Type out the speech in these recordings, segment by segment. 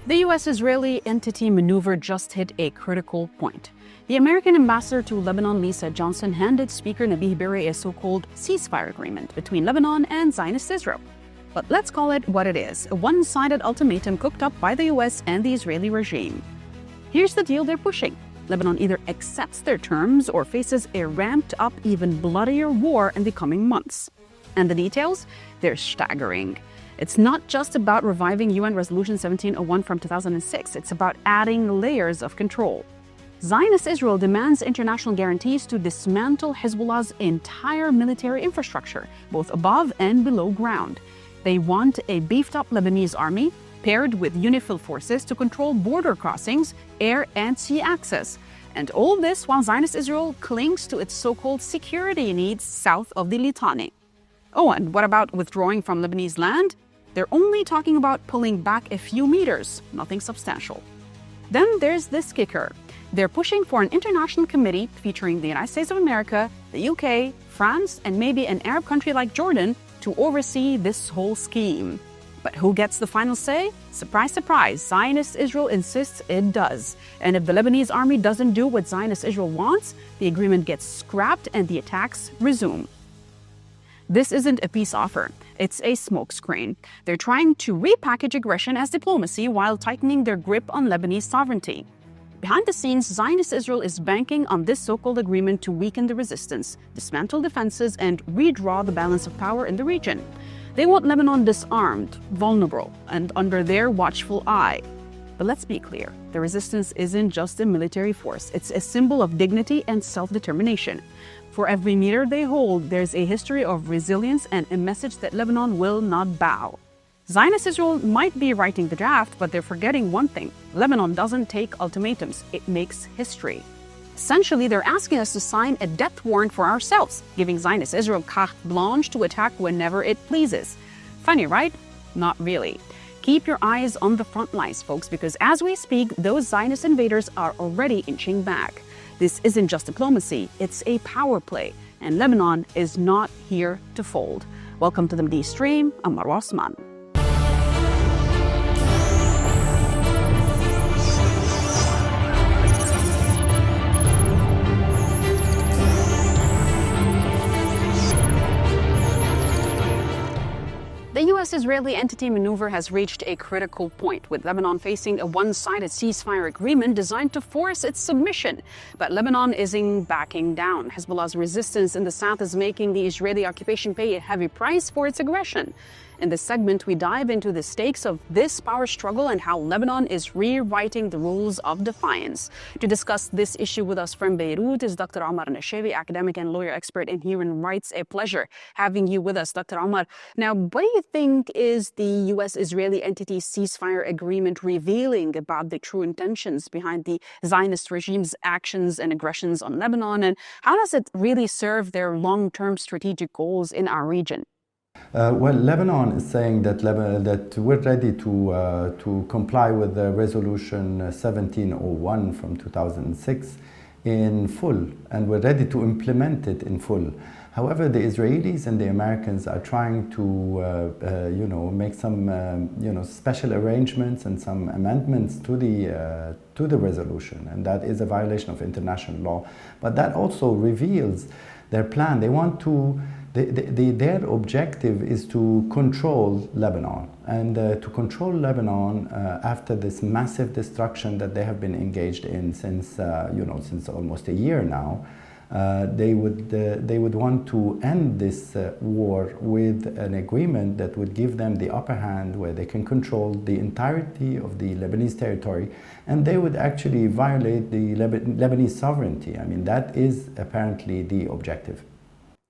The U.S.-Israeli entity maneuver just hit a critical point. The American ambassador to Lebanon, Lisa Johnson, handed Speaker Nabih Berri a so-called ceasefire agreement between Lebanon and Zionist Israel. But let's call it what it is, a one-sided ultimatum cooked up by the U.S. and the Israeli regime. Here's the deal they're pushing. Lebanon either accepts their terms or faces a ramped-up, even bloodier war in the coming months. And the details? They're staggering. It's not just about reviving UN Resolution 1701 from 2006. It's about adding layers of control. Zionist Israel demands international guarantees to dismantle Hezbollah's entire military infrastructure, both above and below ground. They want a beefed-up Lebanese army paired with UNIFIL forces to control border crossings, air and sea access. And all this while Zionist Israel clings to its so-called security needs south of the Litani. Oh, and what about withdrawing from Lebanese land? They're only talking about pulling back a few meters, nothing substantial. Then there's this kicker. They're pushing for an international committee featuring the United States of America, the UK, France, and maybe an Arab country like Jordan to oversee this whole scheme. But who gets the final say? Surprise, surprise, Zionist Israel insists it does. And if the Lebanese army doesn't do what Zionist Israel wants, the agreement gets scrapped and the attacks resume. This isn't a peace offer. It's a smokescreen. They're trying to repackage aggression as diplomacy while tightening their grip on Lebanese sovereignty. Behind the scenes, Zionist Israel is banking on this so-called agreement to weaken the resistance, dismantle defenses, and redraw the balance of power in the region. They want Lebanon disarmed, vulnerable, and under their watchful eye. But let's be clear, the resistance isn't just a military force. It's a symbol of dignity and self-determination. For every meter they hold, there's a history of resilience and a message that Lebanon will not bow. Zionist Israel might be writing the draft, but they're forgetting one thing. Lebanon doesn't take ultimatums, it makes history. Essentially, they're asking us to sign a death warrant for ourselves, giving Zionist Israel carte blanche to attack whenever it pleases. Funny, right? Not really. Keep your eyes on the front lines, folks, because as we speak, those Zionist invaders are already inching back. This isn't just diplomacy, it's a power play, and Lebanon is not here to fold. Welcome to the Midi Stream. I'm Marwa Osman. The U.S.-Israeli entity maneuver has reached a critical point, with Lebanon facing a one-sided ceasefire agreement designed to force its submission. But Lebanon isn't backing down. Hezbollah's resistance in the south is making the Israeli occupation pay a heavy price for its aggression. In this segment, we dive into the stakes of this power struggle and how Lebanon is rewriting the rules of defiance. To discuss this issue with us from Beirut is Dr. Omar Nashabe, academic and lawyer expert in human rights. A pleasure having you with us, Dr. Omar. Now, what do you think is the U.S.-Israeli entity ceasefire agreement revealing about the true intentions behind the Zionist regime's actions and aggressions on Lebanon? And how does it really serve their long-term strategic goals in our region? Well, Lebanon is saying that we're ready to comply with the Resolution 1701 from 2006 in full, and we're ready to implement it in full. However, the Israelis and the Americans are trying to, make some, special arrangements and some amendments to the resolution, and that is a violation of international law. But that also reveals their plan. They want to. Their objective is to control Lebanon, and to control Lebanon after this massive destruction that they have been engaged in since almost a year now. They would want to end this war with an agreement that would give them the upper hand, where they can control the entirety of the Lebanese territory, and they would actually violate the Lebanese sovereignty. I mean, that is apparently the objective.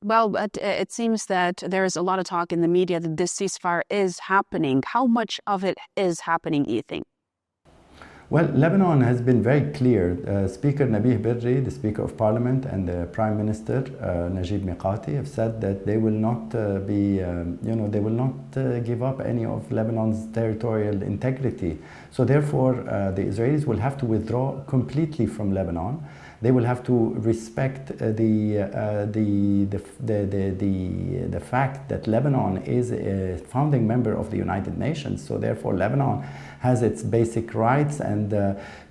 Well, but it seems that there is a lot of talk in the media that this ceasefire is happening. How much of it is happening, you think? Well, Lebanon has been very clear. Speaker Nabih Berri, the Speaker of Parliament, and the Prime Minister Najib Mikati have said that they will not they will not give up any of Lebanon's territorial integrity. So therefore, the Israelis will have to withdraw completely from Lebanon. they will have to respect the fact that Lebanon is a founding member of the United Nations. So therefore, Lebanon has its basic rights, and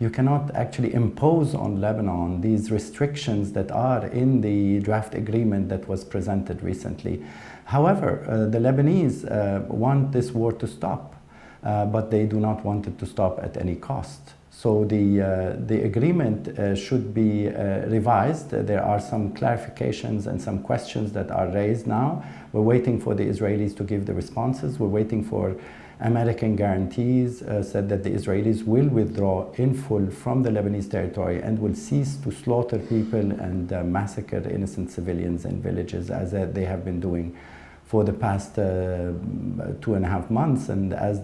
you cannot actually impose on Lebanon these restrictions that are in the draft agreement that was presented recently. However, the Lebanese want this war to stop, but they do not want it to stop at any cost. So the agreement should be revised. There are some clarifications and some questions that are raised now. We're waiting for the Israelis to give the responses. We're waiting for American guarantees, said that the Israelis will withdraw in full from the Lebanese territory and will cease to slaughter people and massacre innocent civilians in villages, as they have been doing for the past 2.5 months, and as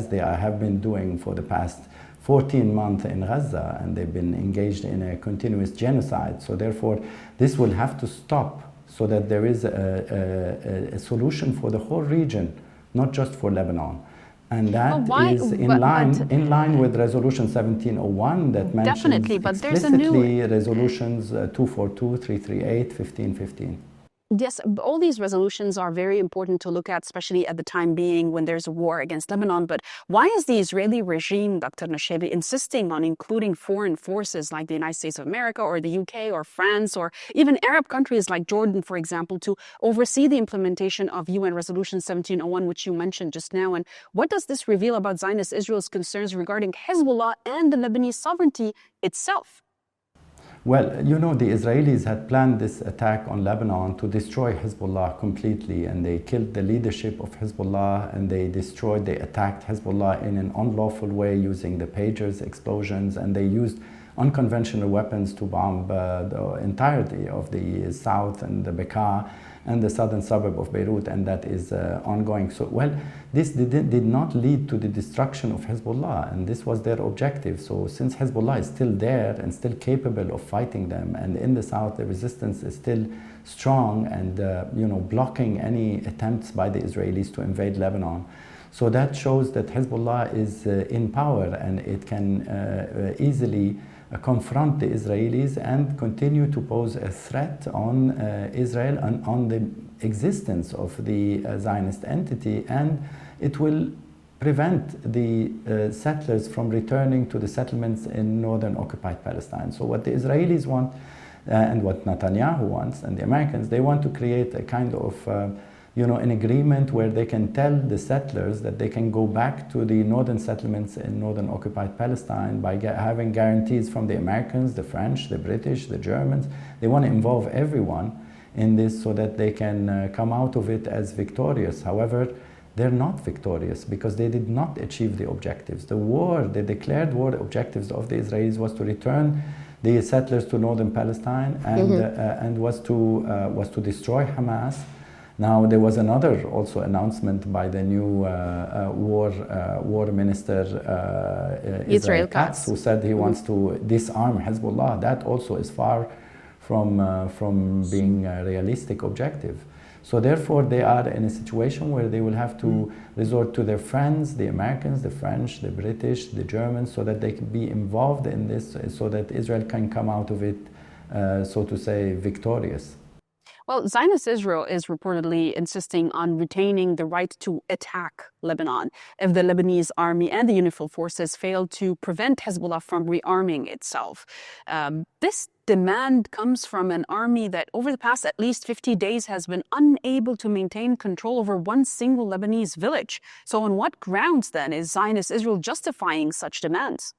they have been doing for the past 14 months in Gaza, and they've been engaged in a continuous genocide. So therefore, this will have to stop so that there is a solution for the whole region, not just for Lebanon. And that is in line with Resolution 1701 that mentions explicitly resolutions 242, 338, 1515. Yes, all these resolutions are very important to look at, especially at the time being when there's a war against Lebanon. But why is the Israeli regime, Dr. Nashabe, insisting on including foreign forces like the United States of America or the UK or France or even Arab countries like Jordan, for example, to oversee the implementation of UN Resolution 1701, which you mentioned just now? And what does this reveal about Zionist Israel's concerns regarding Hezbollah and the Lebanese sovereignty itself? Well, you know, the Israelis had planned this attack on Lebanon to destroy Hezbollah completely, and they killed the leadership of Hezbollah, and they attacked Hezbollah in an unlawful way using the pagers, explosions, and they used unconventional weapons to bomb the entirety of the south and the Bekaa and the southern suburb of Beirut, and that is ongoing. So, well, this did not lead to the destruction of Hezbollah, and this was their objective. So since Hezbollah is still there and still capable of fighting them, and in the south the resistance is still strong and blocking any attempts by the Israelis to invade Lebanon. So that shows that Hezbollah is in power, and it can easily confront the Israelis and continue to pose a threat on Israel and on the existence of the Zionist entity, and it will prevent the settlers from returning to the settlements in northern occupied Palestine. So what the Israelis want and what Netanyahu wants and the Americans, they want to create a kind of an agreement where they can tell the settlers that they can go back to the northern settlements in northern occupied Palestine by having guarantees from the Americans, the French, the British, the Germans. They want to involve everyone in this so that they can come out of it as victorious. However, they're not victorious because they did not achieve the objectives. The declared war objectives of the Israelis was to return the settlers to northern Palestine and was to destroy Hamas. Now, there was another also announcement by the new war minister, Israel Katz, who said he wants to disarm Hezbollah. That also is far from being a realistic objective. So therefore, they are in a situation where they will have to resort to their friends, the Americans, the French, the British, the Germans, so that they can be involved in this, so that Israel can come out of it, so to say, victorious. Well, Zionist Israel is reportedly insisting on retaining the right to attack Lebanon if the Lebanese army and the UNIFIL forces fail to prevent Hezbollah from rearming itself. This demand comes from an army that over the past at least 50 days has been unable to maintain control over one single Lebanese village. So on what grounds then is Zionist Israel justifying such demands?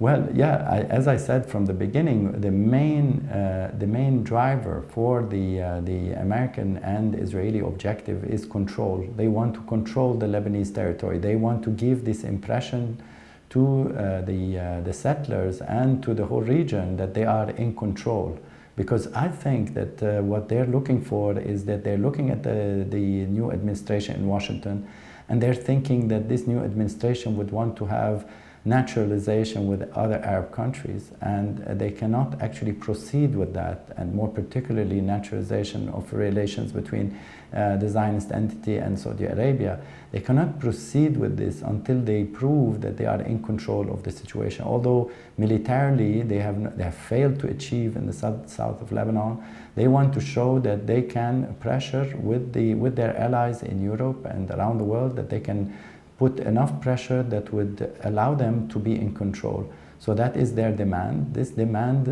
Well, yeah, as I said from the beginning, the main driver for the American and Israeli objective is control. They want to control the Lebanese territory. They want to give this impression to the settlers and to the whole region that they are in control. Because I think that what they're looking for is that they're looking at the new administration in Washington, and they're thinking that this new administration would want to have naturalization with other Arab countries, and they cannot actually proceed with that, and more particularly naturalization of relations between the Zionist entity and Saudi Arabia. They cannot proceed with this until they prove that they are in control of the situation. Although militarily they have failed to achieve in the south of Lebanon, they want to show that they can pressure with their allies in Europe and around the world, that they can put enough pressure that would allow them to be in control. So that is their demand. This demand,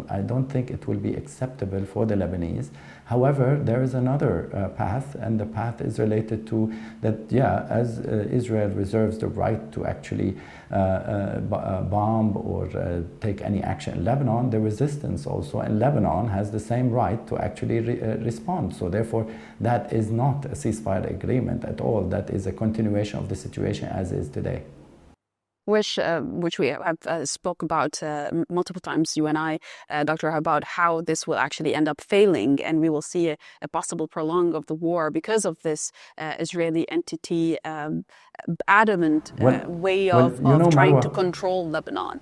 I don't think it will be acceptable for the Lebanese. However, there is another path, and the path is related to that, as Israel reserves the right to actually bomb or take any action in Lebanon, the resistance also in Lebanon has the same right to actually respond. So therefore, that is not a ceasefire agreement at all. That is a continuation of the situation as is today. Which we have spoke about multiple times, you and I, Dr. about how this will actually end up failing, and we will see a possible prolong of the war because of this Israeli entity adamant way of trying to control Lebanon.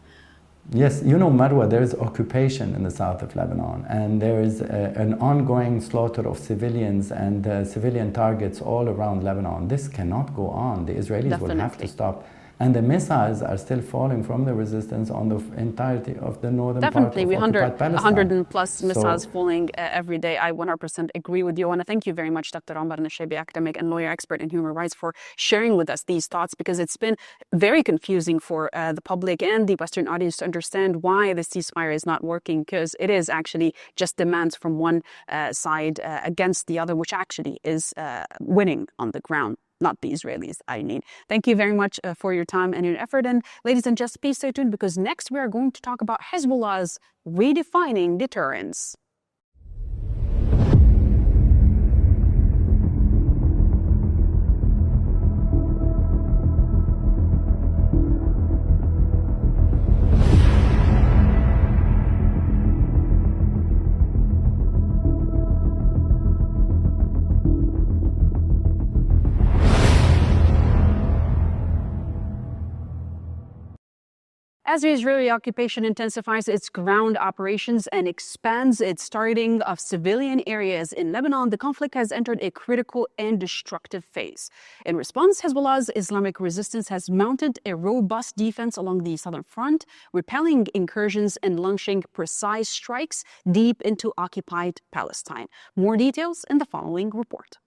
Yes, Marwa, there is occupation in the south of Lebanon, and there is an ongoing slaughter of civilians and civilian targets all around Lebanon. This cannot go on. The Israelis will have to stop. And the missiles are still falling from the resistance on the entirety of the northern part of occupied Palestine. 100 plus missiles falling every day. I 100% agree with you. I want to thank you very much, Dr. Omar Nashabe, academic and lawyer expert in human rights, for sharing with us these thoughts, because it's been very confusing for the public and the Western audience to understand why the ceasefire is not working, because it is actually just demands from one side against the other, which actually is winning on the ground. Not the Israelis, I mean. Thank you very much for your time and your effort. And ladies and gents, please stay tuned, because next we are going to talk about Hezbollah's redefining deterrence. As the Israeli occupation intensifies its ground operations and expands its targeting of civilian areas in Lebanon, the conflict has entered a critical and destructive phase. In response, Hezbollah's Islamic resistance has mounted a robust defense along the southern front, repelling incursions and launching precise strikes deep into occupied Palestine. More details in the following report.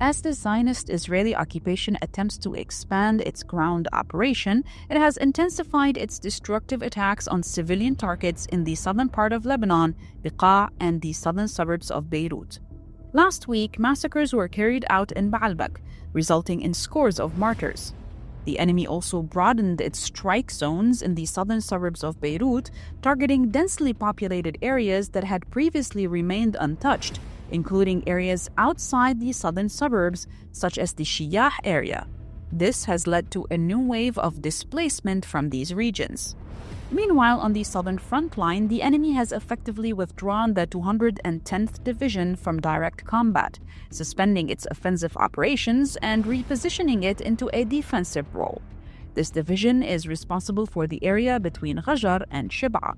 As the Zionist Israeli occupation attempts to expand its ground operation, it has intensified its destructive attacks on civilian targets in the southern part of Lebanon, Bekaa, and the southern suburbs of Beirut. Last week, massacres were carried out in Baalbek, resulting in scores of martyrs. The enemy also broadened its strike zones in the southern suburbs of Beirut, targeting densely populated areas that had previously remained untouched, including areas outside the southern suburbs, such as the Shiyah area. This has led to a new wave of displacement from these regions. Meanwhile, on the southern front line, the enemy has effectively withdrawn the 210th Division from direct combat, suspending its offensive operations and repositioning it into a defensive role. This division is responsible for the area between Ghajar and Shib'a.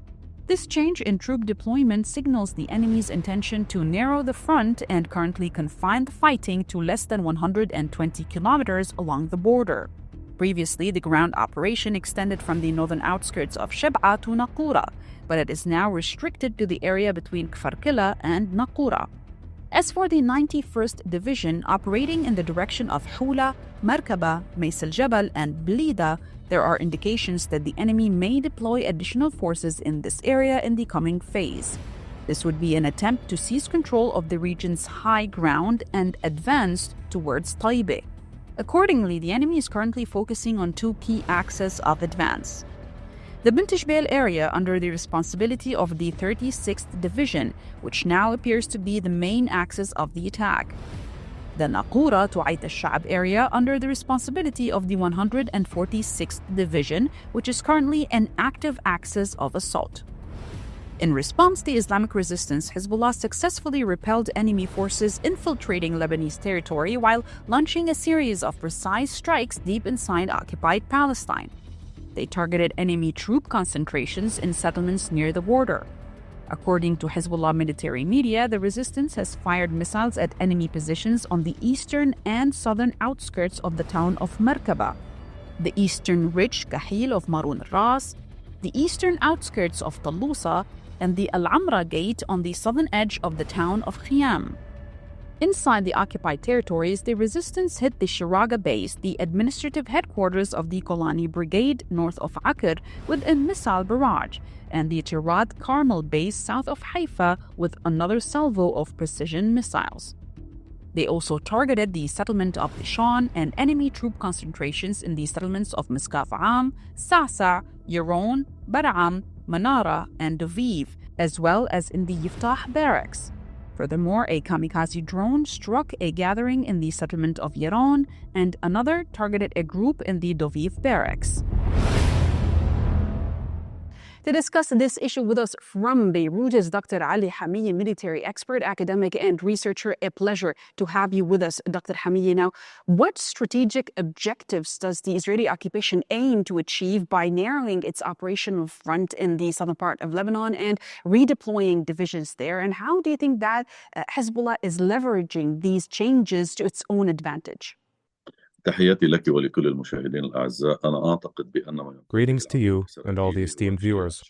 This change in troop deployment signals the enemy's intention to narrow the front and currently confine the fighting to less than 120 kilometers along the border. Previously, the ground operation extended from the northern outskirts of Shib'a to Naqoura, but it is now restricted to the area between Kfar Killa and Naqoura. As for the 91st Division, operating in the direction of Hula, Markaba, Mays al-Jabal, and Blida, there are indications that the enemy may deploy additional forces in this area in the coming phase. This would be an attempt to seize control of the region's high ground and advance towards Taibeh. Accordingly, the enemy is currently focusing on two key axes of advance. The Bint Jbeil area under the responsibility of the 36th Division, which now appears to be the main axis of the attack. The Naqoura to Ait al-Sha'b area under the responsibility of the 146th Division, which is currently an active axis of assault. In response, the Islamic resistance, Hezbollah successfully repelled enemy forces infiltrating Lebanese territory while launching a series of precise strikes deep inside occupied Palestine. They targeted enemy troop concentrations in settlements near the border. According to Hezbollah military media, the resistance has fired missiles at enemy positions on the eastern and southern outskirts of the town of Merkaba, the eastern ridge Kahil of Marun al-Ras, the eastern outskirts of Talusa, and the Al-Amra Gate on the southern edge of the town of Khiyam. Inside the occupied territories, the resistance hit the Shiraga base, the administrative headquarters of the Golani Brigade north of Akr, with a missile barrage, and the Tirad Carmel base south of Haifa with another salvo of precision missiles. They also targeted the settlement of Ishan and enemy troop concentrations in the settlements of Miskaf Am, Sa'sa, Yaron, Bar'am, Manara, and Doviv, as well as in the Yiftah barracks. Furthermore, a kamikaze drone struck a gathering in the settlement of Yaron, and another targeted a group in the Doviv barracks. To discuss this issue with us from Beirut is Dr. Ali Hamieh, military expert, academic, and researcher. A pleasure to have you with us, Dr. Hamieh. Now, what strategic objectives does the Israeli occupation aim to achieve by narrowing its operational front in the southern part of Lebanon and redeploying divisions there? And how do you think that Hezbollah is leveraging these changes to its own advantage? Greetings to you and all the esteemed viewers.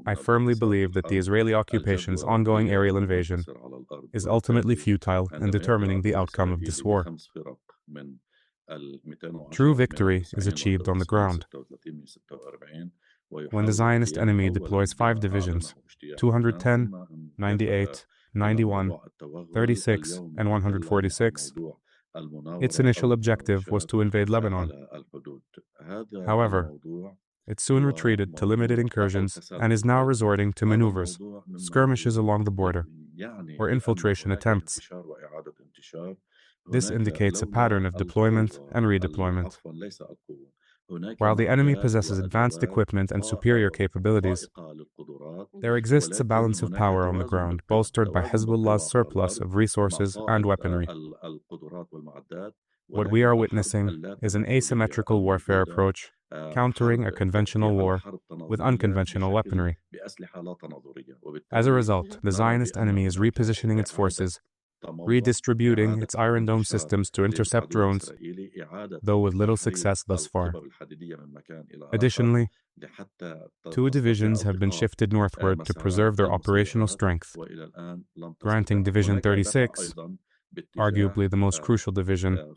I firmly believe that the Israeli occupation's ongoing aerial invasion is ultimately futile in determining the outcome of this war. True victory is achieved on the ground. When the Zionist enemy deploys 5 divisions, 210, 98, 91, 36, and 146, its initial objective was to invade Lebanon. However, it soon retreated to limited incursions and is now resorting to maneuvers, skirmishes along the border, or infiltration attempts. This indicates a pattern of deployment and redeployment. While the enemy possesses advanced equipment and superior capabilities, there exists a balance of power on the ground, bolstered by Hezbollah's surplus of resources and weaponry. What we are witnessing is an asymmetrical warfare approach, countering a conventional war with unconventional weaponry. As a result, the Zionist enemy is repositioning its forces, redistributing its Iron Dome systems to intercept drones, though with little success thus far. Additionally, 2 divisions have been shifted northward to preserve their operational strength, granting Division 36, arguably the most crucial division,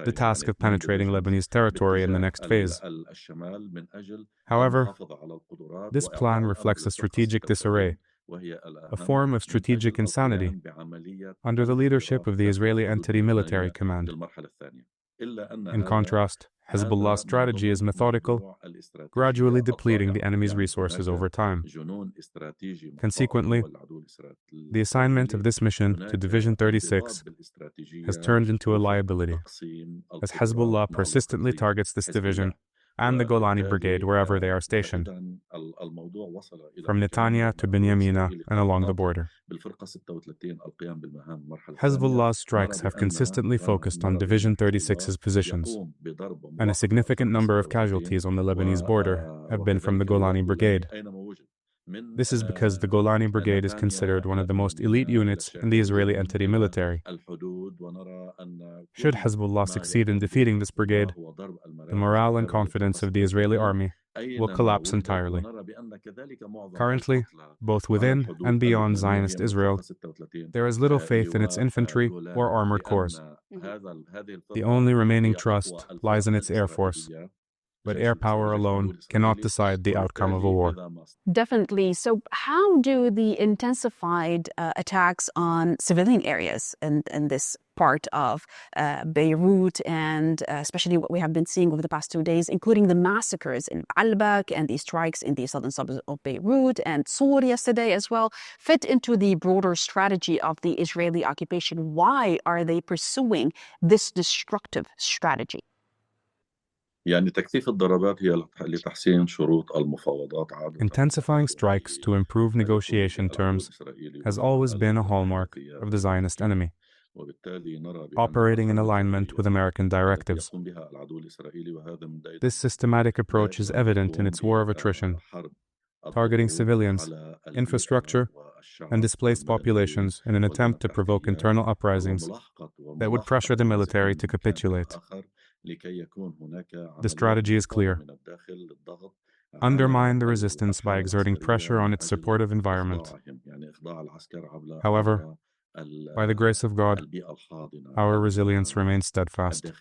the task of penetrating Lebanese territory in the next phase. However, this plan reflects a strategic disarray, a form of strategic insanity, under the leadership of the Israeli entity Military Command. In contrast, Hezbollah's strategy is methodical, gradually depleting the enemy's resources over time. Consequently, the assignment of this mission to Division 36 has turned into a liability, as Hezbollah persistently targets this division and the Golani Brigade wherever they are stationed, from Netanya to Binyamina and along the border. Hezbollah's strikes have consistently focused on Division 36's positions, and a significant number of casualties on the Lebanese border have been from the Golani Brigade. This is because the Golani Brigade is considered one of the most elite units in the Israeli entity military. Should Hezbollah succeed in defeating this brigade, the morale and confidence of the Israeli army will collapse entirely. Currently, both within and beyond Zionist Israel, there is little faith in its infantry or armored corps. The only remaining trust lies in its air force. But air power alone cannot decide the outcome of a war. Definitely. So how do the intensified attacks on civilian areas in this part of Beirut, and especially what we have been seeing over the past 2 days, including the massacres in Albak and the strikes in the southern suburbs of Beirut and Sur yesterday as well, fit into the broader strategy of the Israeli occupation? Why are they pursuing this destructive strategy? Intensifying strikes to improve negotiation terms has always been a hallmark of the Zionist enemy, operating in alignment with American directives. This systematic approach is evident in its war of attrition, targeting civilians, infrastructure, and displaced populations in an attempt to provoke internal uprisings that would pressure the military to capitulate. The strategy is clear: undermine the resistance by exerting pressure on its supportive environment. However, by the grace of God, our resilience remains steadfast.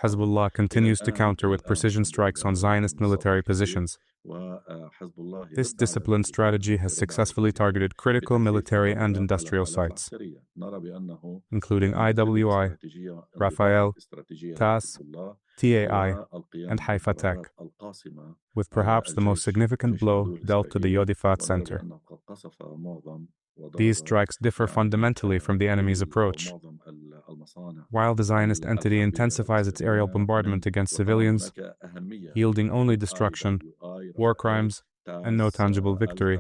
Hezbollah continues to counter with precision strikes on Zionist military positions. This disciplined strategy has successfully targeted critical military and industrial sites, including IWI, Rafael, TAS, TAI, and Haifa Tech, with perhaps the most significant blow dealt to the Yodifat Center. These strikes differ fundamentally from the enemy's approach. While the Zionist entity intensifies its aerial bombardment against civilians, yielding only destruction, war crimes, and no tangible victory,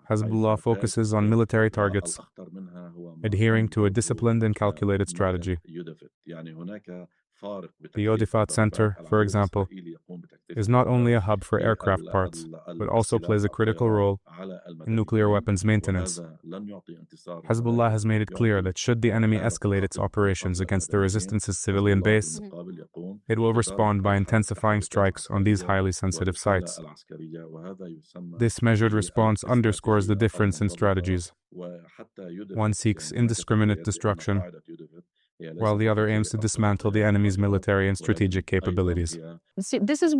Hezbollah focuses on military targets, adhering to a disciplined and calculated strategy. The Yodifat Center, for example, is not only a hub for aircraft parts, but also plays a critical role in nuclear weapons maintenance. Hezbollah has made it clear that should the enemy escalate its operations against the resistance's civilian base, it will respond by intensifying strikes on these highly sensitive sites. This measured response underscores the difference in strategies. One seeks indiscriminate destruction, while the other aims to dismantle the enemy's military and strategic capabilities. See, this is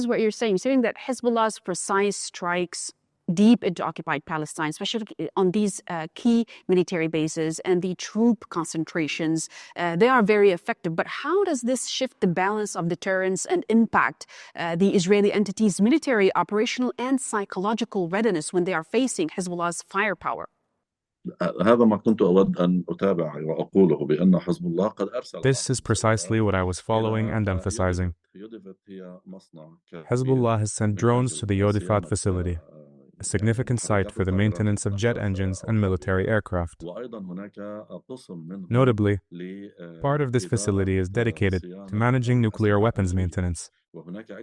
what you're saying that Hezbollah's precise strikes deep into occupied Palestine, especially on these key military bases and the troop concentrations, they are very effective. But how does this shift the balance of deterrence and impact the Israeli entity's military, operational, and psychological readiness when they are facing Hezbollah's firepower? This is precisely what I was following and emphasizing. Hezbollah has sent drones to the Yodifat facility, a significant site for the maintenance of jet engines and military aircraft. Notably, part of this facility is dedicated to managing nuclear weapons maintenance,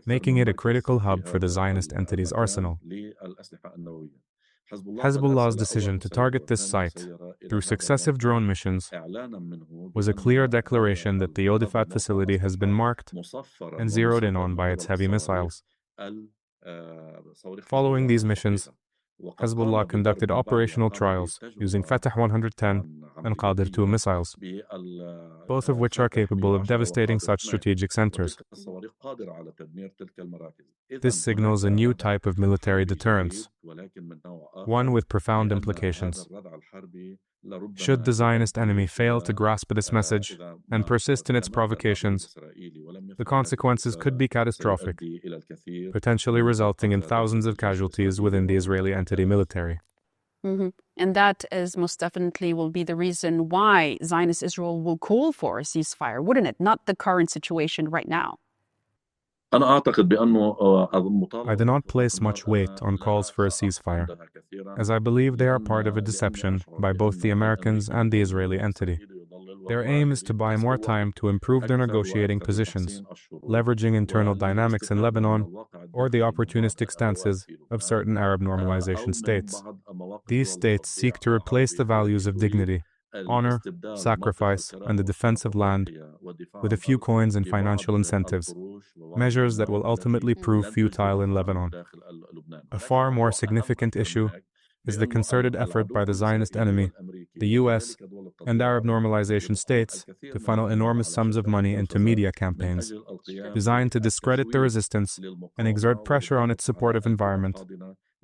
making it a critical hub for the Zionist entity's arsenal. Hezbollah's decision to target this site through successive drone missions was a clear declaration that the Yodifat facility has been marked and zeroed in on by its heavy missiles. Following these missions, Hezbollah conducted operational trials using Fatah 110 and Qadir 2 missiles, both of which are capable of devastating such strategic centers. This signals a new type of military deterrence, one with profound implications. Should the Zionist enemy fail to grasp this message and persist in its provocations, the consequences could be catastrophic, potentially resulting in thousands of casualties within the Israeli entity military. And that is most definitely will be the reason why Zionist Israel will call for a ceasefire, wouldn't it? Not the current situation right now. I do not place much weight on calls for a ceasefire, as I believe they are part of a deception by both the Americans and the Israeli entity. Their aim is to buy more time to improve their negotiating positions, leveraging internal dynamics in Lebanon or the opportunistic stances of certain Arab normalization states. These states seek to replace the values of dignity, honor, sacrifice, and the defense of land with a few coins and financial incentives, measures that will ultimately prove futile in Lebanon. A far more significant issue is the concerted effort by the Zionist enemy, the US, and Arab normalization states to funnel enormous sums of money into media campaigns designed to discredit the resistance and exert pressure on its supportive environment,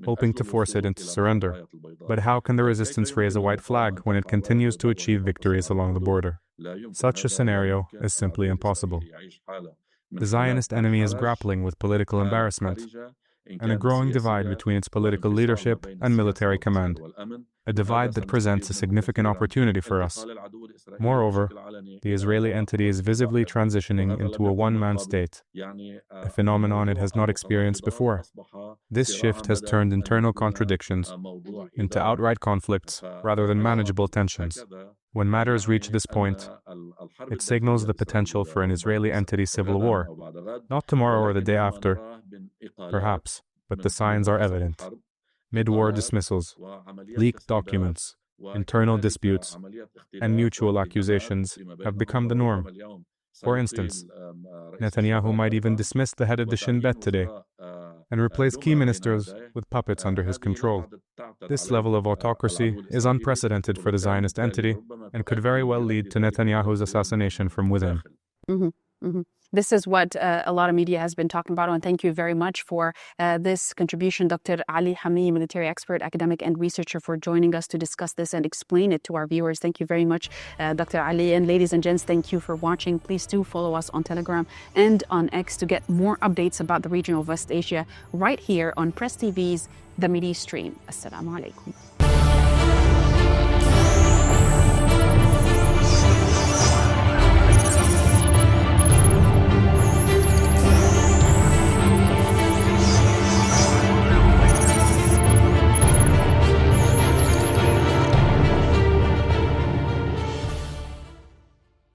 hoping to force it into surrender. But how can the resistance raise a white flag when it continues to achieve victories along the border? Such a scenario is simply impossible. The Zionist enemy is grappling with political embarrassment and a growing divide between its political leadership and military command, a divide that presents a significant opportunity for us. Moreover, the Israeli entity is visibly transitioning into a one-man state, a phenomenon it has not experienced before. This shift has turned internal contradictions into outright conflicts rather than manageable tensions. When matters reach this point, it signals the potential for an Israeli entity civil war. Not tomorrow or the day after, perhaps, but the signs are evident. Mid-war dismissals, leaked documents, internal disputes, and mutual accusations have become the norm. For instance, Netanyahu might even dismiss the head of the Shin Bet today and replace key ministers with puppets under his control. This level of autocracy is unprecedented for the Zionist entity and could very well lead to Netanyahu's assassination from within. This is what a lot of media has been talking about, and thank you very much for this contribution, Dr. Ali Hamieh, military expert, academic, and researcher, for joining us to discuss this and explain it to our viewers. Thank you very much, Dr. Ali. And ladies and gents, thank you for watching. Please do follow us on Telegram and on X to get more updates about the region of West Asia right here on Press TV's The Midi Stream. Assalamu alaikum.